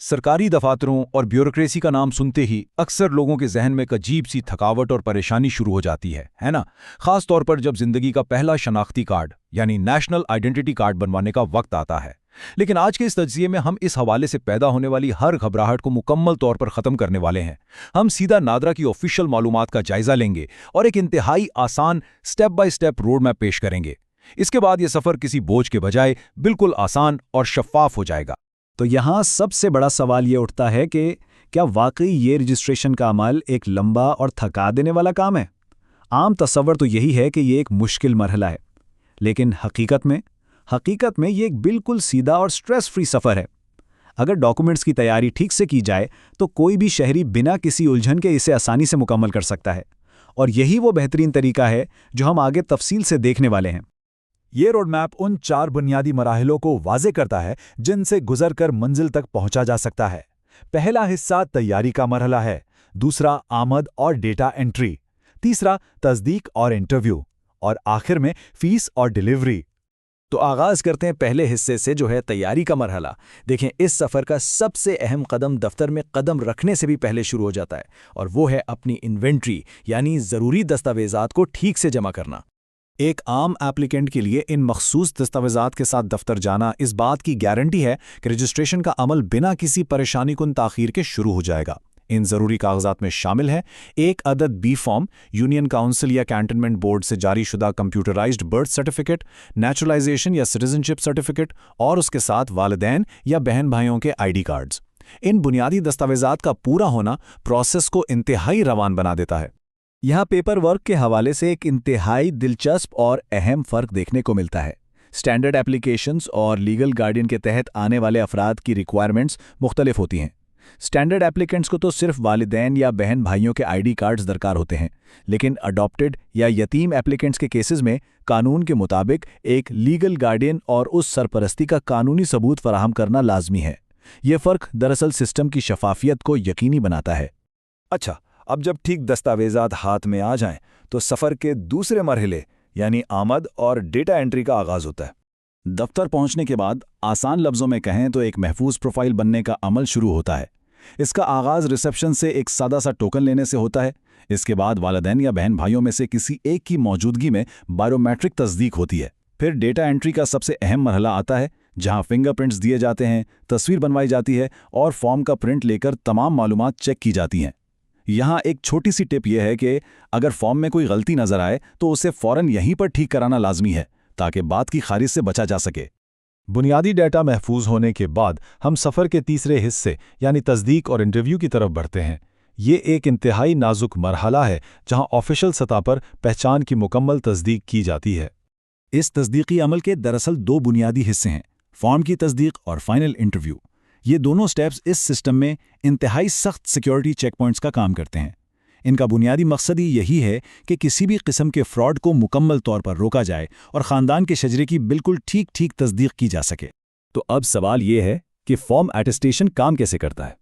सरकारी दफातरों और ब्यूरोक्रेसी का नाम सुनते ही अक्सर लोगों के जहन में एक अजीब सी थकावट और परेशानी शुरू हो जाती है ना। खास तौर पर जब जिंदगी का पहला शनाख्ती कार्ड यानी नेशनल आइडेंटिटी कार्ड बनवाने का वक्त आता है। लेकिन आज के इस तज्जिये में हम इस हवाले से पैदा होने वाली हर घबराहट को मुकम्मल तौर पर ख़त्म करने वाले हैं। हम सीधा नादरा की ऑफिशियल मालूमात का जायजा लेंगे और एक इंतहाई आसान step by step road map पेश करेंगे। इसके बाद ये सफ़र किसी बोझ के बजाय बिल्कुल आसान और शफ़ाफ हो जाएगा। तो यहाँ सबसे बड़ा सवाल ये उठता है कि क्या वाकई ये रजिस्ट्रेशन का अमल एक लंबा और थका देने वाला काम है? आम तस्वर तो यही है कि ये एक मुश्किल मरहला है, लेकिन हकीकत में ये एक बिल्कुल सीधा और स्ट्रेस फ्री सफ़र है। अगर डॉक्यूमेंट्स की तैयारी ठीक से की जाए तो कोई भी शहरी बिना किसी उलझन के इसे आसानी से मुकम्मल कर सकता है, और यही वो बेहतरीन तरीका है जो हम आगे तफसील से देखने वाले हैं। ये रोड मैप उन 4 बुनियादी मराहलों को वाज़े करता है जिनसे गुजरकर मंजिल तक पहुंचा जा सकता है। पहला हिस्सा तैयारी का मरहला है, दूसरा आमद और डेटा एंट्री, तीसरा तस्दीक और इंटरव्यू, और आखिर में फीस और डिलीवरी। तो आगाज़ करते हैं पहले हिस्से से, जो है तैयारी का मरहला। देखें, इस सफ़र का सबसे अहम कदम दफ्तर में कदम रखने से भी पहले शुरू हो जाता है, और वो है अपनी इन्वेंट्री यानी ज़रूरी दस्तावेज़ात को ठीक से जमा करना। एक आम एप्लीकेंट के लिए इन मखसूस दस्तावेज़ात के साथ दफ्तर जाना इस बात की गारंटी है कि रजिस्ट्रेशन का अमल बिना किसी परेशानी कुन ताख़ीर के शुरू हो जाएगा। इन ज़रूरी कागजात में शामिल है एक अदद बी फॉर्म, यूनियन काउंसिल या कैंटनमेंट बोर्ड से जारी शुदा कंप्यूटराइज्ड बर्थ सर्टिफिकेट, नेचुरलाइजेशन या सिटीजनशिप सर्टिफिकेट, और उसके साथ वालिदैन या बहन भाइयों के आईडी कार्ड्स। इन बुनियादी दस्तावेज़ात का पूरा होना प्रोसेस को इंतहाई रवान बना देता है। यहाँ पेपर वर्क के हवाले से एक इंतहाई दिलचस्प और अहम फ़र्क देखने को मिलता है। स्टैंडर्ड एप्लीकेशंस और लीगल गार्डियन के तहत आने वाले अफराद की रिक्वायरमेंट्स मुख्तलिफ होती हैं। स्टैंडर्ड एप्लीकेंट्स को तो सिर्फ वालिदैन या बहन भाइयों के आईडी कार्ड्स दरकार होते हैं, लेकिन अडॉप्टेड या यतीम एप्लीकेंट्स के केसेस में कानून के मुताबिक एक लीगल गार्डियन और उस सरपरस्ती का कानूनी सबूत फराहम करना लाजमी है। ये फ़र्क दरअसल सिस्टम की शफाफियत को यकीनी बनाता है। अच्छा, अब जब ठीक दस्तावेज़ात हाथ में आ जाएं, तो सफ़र के दूसरे मरहले यानी आमद और डेटा एंट्री का आगाज़ होता है। दफ्तर पहुंचने के बाद आसान लफ्ज़ों में कहें तो एक महफूज प्रोफाइल बनने का अमल शुरू होता है। इसका आगाज़ रिसेप्शन से एक सादा सा टोकन लेने से होता है। इसके बाद वालिदैन या बहन भाइयों में से किसी एक की मौजूदगी में बायोमेट्रिक तस्दीक होती है। फिर डेटा एंट्री का सबसे अहम मरहला आता है, जहां फिंगरप्रिंट्स दिए जाते हैं, तस्वीर बनवाई जाती है और फॉर्म का प्रिंट लेकर तमाम मालूमात चेक की जाती हैं। यहाँ एक छोटी सी टिप यह है कि अगर फॉर्म में कोई गलती नज़र आए तो उसे फ़ौरन यहीं पर ठीक कराना लाजमी है, ताकि बाद की खारिज से बचा जा सके। बुनियादी डेटा महफूज होने के बाद हम सफ़र के तीसरे हिस्से यानी तस्दीक और इंटरव्यू की तरफ बढ़ते हैं। ये एक इंतहाई नाजुक मरहला है जहां ऑफिशियल सतह पर पहचान की मुकम्मल तस्दीक की जाती है। इस तस्दीकी अमल के दरअसल 2 बुनियादी हिस्से हैं, फॉर्म की तस्दीक और फाइनल इंटरव्यू। ये दोनों स्टेप्स इस सिस्टम में इंतहाई सख्त सिक्योरिटी चेक पॉइंट्स का काम करते हैं। इनका बुनियादी मकसद ही यही है कि किसी भी किस्म के फ्रॉड को मुकम्मल तौर पर रोका जाए और ख़ानदान के शजरे की बिल्कुल ठीक तस्दीक की जा सके। तो अब सवाल ये है कि फॉर्म अटेस्टेशन काम कैसे करता है।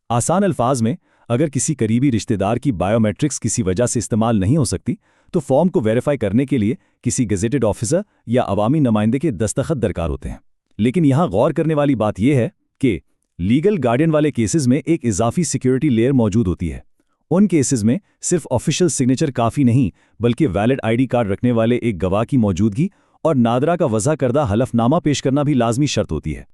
आसान अल्फाज में, अगर किसी करीबी रिश्तेदार की बायोमेट्रिक्स किसी वजह से इस्तेमाल नहीं हो सकती, तो फॉर्म को वेरीफाई करने के लिए किसी गेजेटेड ऑफिसर या अवामी नुमाइंदे के दस्तखत दरकार होते हैं। लेकिन यहाँ गौर करने वाली बात यह है कि लीगल गार्डियन वाले केसेस में एक इजाफी सिक्योरिटी लेयर मौजूद होती है। उन केसेस में सिर्फ ऑफिशियल सिग्नेचर काफ़ी नहीं, बल्कि वैलिड आईडी कार्ड रखने वाले एक गवाह की मौजूदगी और नादरा का वज़ा करदा हलफनामा पेश करना भी लाजमी शर्त होती है।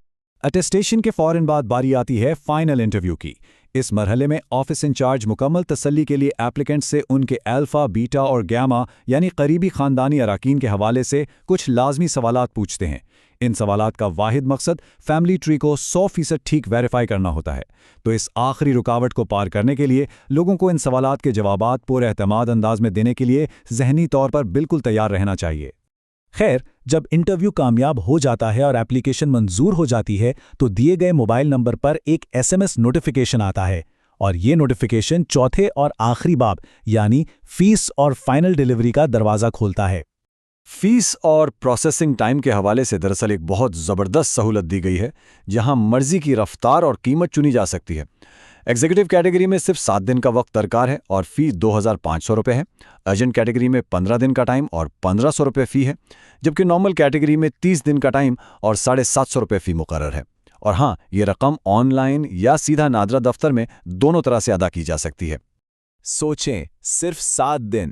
अटेस्टेशन के फ़ौरन बाद बारी आती है फाइनल इंटरव्यू की। इस मरहले में ऑफिस इंचार्ज मुकम्मल तसल्ली के लिए एप्लीकेंट से उनके अल्फ़ा, बीटा और गैमा यानी करीबी ख़ानदानी अराकीन के हवाले से कुछ लाजमी सवालात पूछते हैं। इन सवालात का वाहिद मकसद फैमिली ट्री को 100% ठीक वेरीफाई करना होता है। तो इस आखिरी रुकावट को पार करने के लिए लोगों को इन सवालात के जवाबात पूरे एतमाद अंदाज में देने के लिए ज़हनी तौर पर बिल्कुल तैयार रहना चाहिए। खैर, जब इंटरव्यू कामयाब हो जाता है और एप्लीकेशन मंजूर हो जाती है, तो दिए गए मोबाइल नंबर पर एक SMS नोटिफिकेशन आता है, और ये नोटिफिकेशन चौथे और आखिरी बाब यानी फीस और फाइनल डिलीवरी का दरवाज़ा खोलता है। फीस और प्रोसेसिंग टाइम के हवाले से दरअसल एक बहुत ज़बरदस्त सहूलत दी गई है, जहां मर्जी की रफ्तार और कीमत चुनी जा सकती है। एग्जीक्यूटिव कैटेगरी में सिर्फ 7 दिन का वक्त दरकार है और फ़ीस 2500 रुपये है। अर्जेंट कैटेगरी में 15 दिन का टाइम और 1500 रुपये फ़ी है, जबकि नॉर्मल कैटेगरी में 30 दिन का टाइम और 750 रुपये फ़ी मुकर्रर है। اور ہاں، یہ رقم آن لائن یا سیدھا نادرا دفتر میں دونوں طرح سے ادا کی جا سکتی ہے۔ سوچیں، صرف 7 دن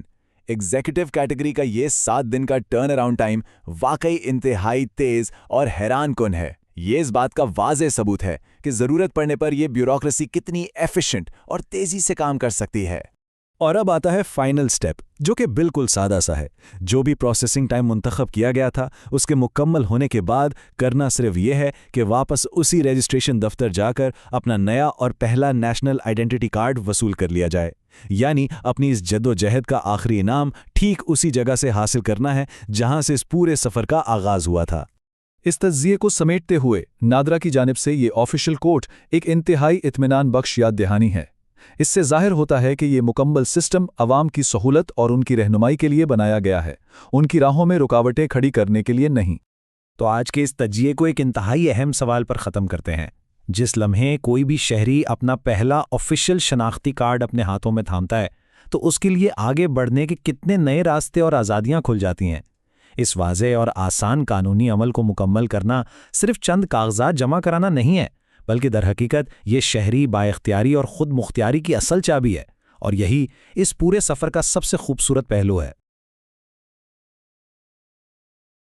ایگزیکٹو کیٹیگری کا یہ 7 دن کا ٹرن اراؤنڈ ٹائم واقعی انتہائی تیز اور حیران کن ہے۔ یہ اس بات کا واضح ثبوت ہے کہ ضرورت پڑنے پر یہ بیوروکریسی کتنی ایفیشنٹ اور تیزی سے کام کر سکتی ہے۔ اور اب آتا ہے فائنل سٹیپ، جو کہ بالکل سادہ سا ہے۔ جو بھی پروسیسنگ ٹائم منتخب کیا گیا تھا، اس کے مکمل ہونے کے بعد کرنا صرف یہ ہے کہ واپس اسی رجسٹریشن دفتر جا کر اپنا نیا اور پہلا نیشنل آئیڈینٹی کارڈ وصول کر لیا جائے۔ یعنی اپنی اس جد و جہد کا آخری انعام ٹھیک اسی جگہ سے حاصل کرنا ہے جہاں سے اس پورے سفر کا آغاز ہوا تھا۔ اس تجزیے کو سمیٹتے ہوئے نادرا کی جانب سے یہ آفیشیل کوٹ ایک انتہائی اطمینان بخش یاد دہانی ہے۔ اس سے ظاہر ہوتا ہے کہ یہ مکمل سسٹم عوام کی سہولت اور ان کی رہنمائی کے لیے بنایا گیا ہے، ان کی راہوں میں رکاوٹیں کھڑی کرنے کے لیے نہیں۔ تو آج کے اس تجزیے کو ایک انتہائی اہم سوال پر ختم کرتے ہیں۔ جس لمحے کوئی بھی شہری اپنا پہلا آفیشیل شناختی کارڈ اپنے ہاتھوں میں تھامتا ہے، تو اس کے لیے آگے بڑھنے کے کتنے نئے راستے اور آزادیاں کھل جاتی ہیں۔ اس واضح اور آسان قانونی عمل کو مکمل کرنا صرف چند کاغذات جمع کرانا نہیں ہے، بلکہ در حقیقت یہ شہری بااختیاری اور خود مختاری کی اصل چابی ہے، اور یہی اس پورے سفر کا سب سے خوبصورت پہلو ہے۔